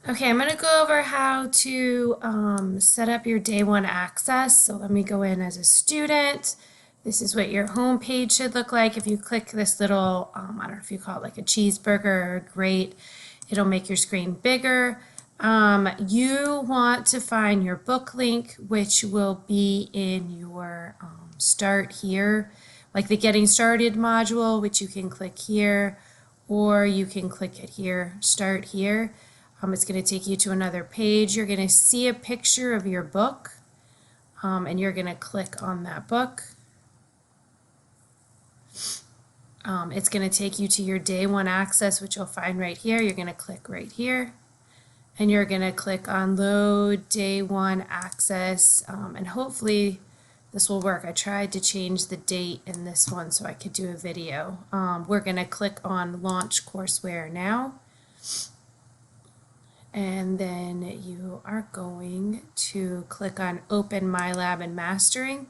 Okay, I'm going to go over how to set up your day one access. So let me go in as a student. This is what your home page should look like. If you click this little, I don't know if you call it like a cheeseburger or a grate, it'll make your screen bigger. You want to find your book link, which will be in your start here, like the getting started module, which you can click here, or you can click it here, start here. It's going to take you to another page. You're going to see a picture of your book, and you're going to click on that book. It's going to take you to your day one access, which you'll find right here. You're going to click right here, and you're going to click on load day one access, and hopefully this will work. I tried to change the date in this one so I could do a video. We're going to click on launch courseware now. And then you are going to click on Open My Lab and Mastering.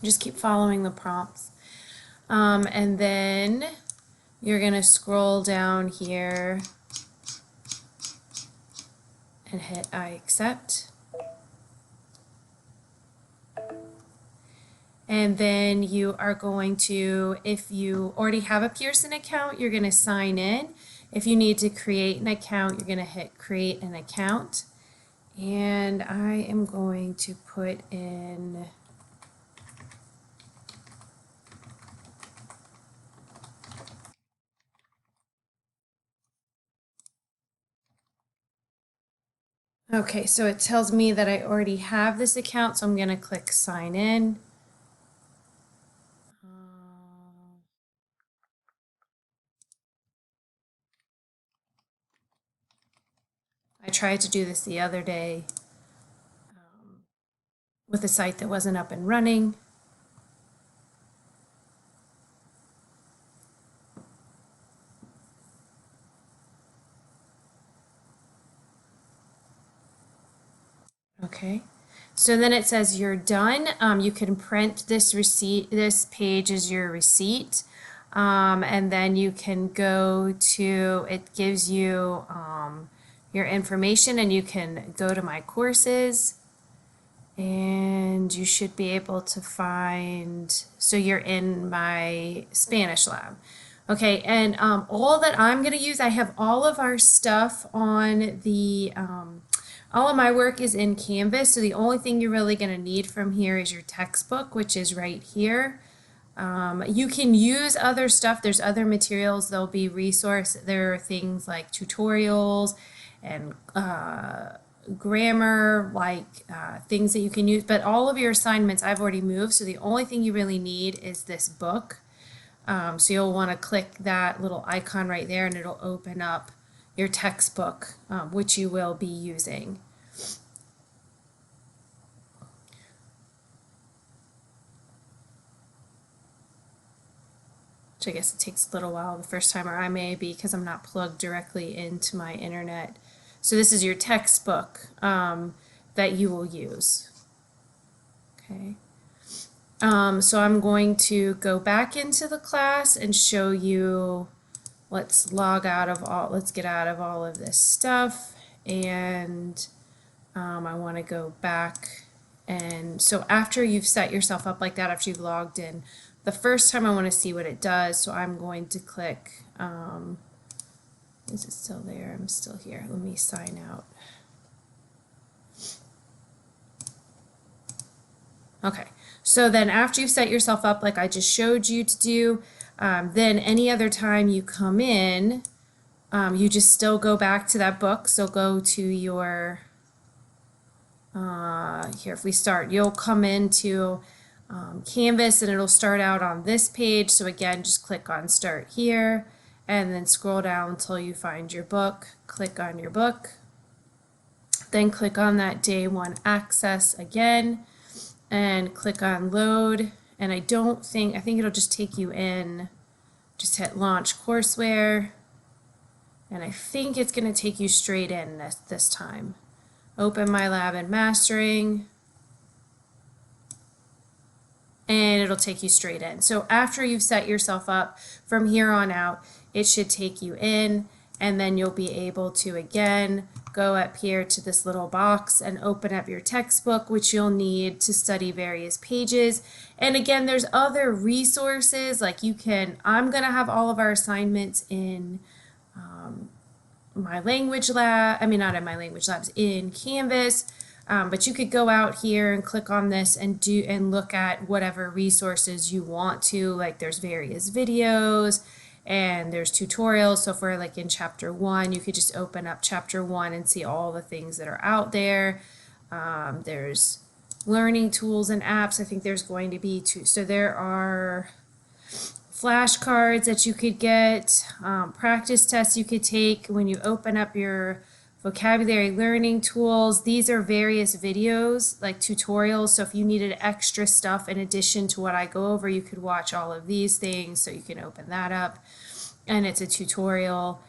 Just keep following the prompts. And then you're going to scroll down here and hit I accept. And then you are going to, if you already have a Pearson account, you're going to sign in. If you need to create an account, you're going to hit create an account. And I am going to put in okay, so it tells me that I already have this account, so I'm going to click sign in. I tried to do this the other day with a site that wasn't up and running. Okay, so then it says you're done. You can print this receipt. This page is your receipt. And then you can go to, it gives you your information, and you can go to my courses, and you should be able to find, so you're in my Spanish lab. Okay, and all that I'm going to use, I have all of our stuff on the, all of my work is in Canvas, so the only thing you're really going to need from here is your textbook, which is right here. You can use other stuff. There's other materials. There'll be resource. There are things like tutorials and grammar, like things that you can use. But all of your assignments I've already moved, so the only thing you really need is this book. So you'll want to click that little icon right there, and it'll open up your textbook, which you will be using. Which I guess it takes a little while the first time, or I may be because I'm not plugged directly into my internet. So this is your textbook that you will use. Okay. So I'm going to go back into the class and show you, let's get out of all of this stuff, and I want to go back. And so after you've set yourself up like that, after you've logged in, the first time I want to see what it does, so I'm going to click, is it still there? I'm still here. Let me sign out. Okay, so then after you've set yourself up like I just showed you to do, then any other time you come in, you just still go back to that book. So go to your, here if we start, you'll come into Canvas, and it'll start out on this page. So again, just click on start here, and then scroll down until you find your book. Click on your book, then click on that day one access again, and click on load. And I think it'll just take you in. Just hit launch courseware, and I think it's going to take you straight in this time. Open My Lab and Mastering, and it'll take you straight in. So after you've set yourself up, from here on out, it should take you in, and then you'll be able to again go up here to this little box and open up your textbook, which you'll need to study various pages. And again, there's other resources like I'm going to have all of our assignments in my language lab, I mean, not in my language labs, in Canvas. But you could go out here and click on this and look at whatever resources you want to. Like there's various videos and there's tutorials. So if we're like in chapter 1, you could just open up chapter 1 and see all the things that are out there. There's learning tools and apps. I think there's going to be two. So there are flashcards that you could get, practice tests you could take when you open up your vocabulary learning tools. These are various videos like tutorials. So if you needed extra stuff in addition to what I go over, you could watch all of these things. So you can open that up and it's a tutorial.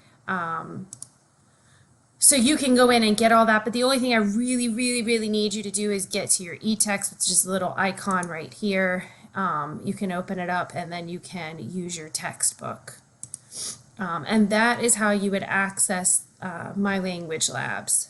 So you can go in and get all that, but the only thing I really, really, really need you to do is get to your e-text, which is just a little icon right here. You can open it up and then you can use your textbook. And that is how you would access My Language Labs.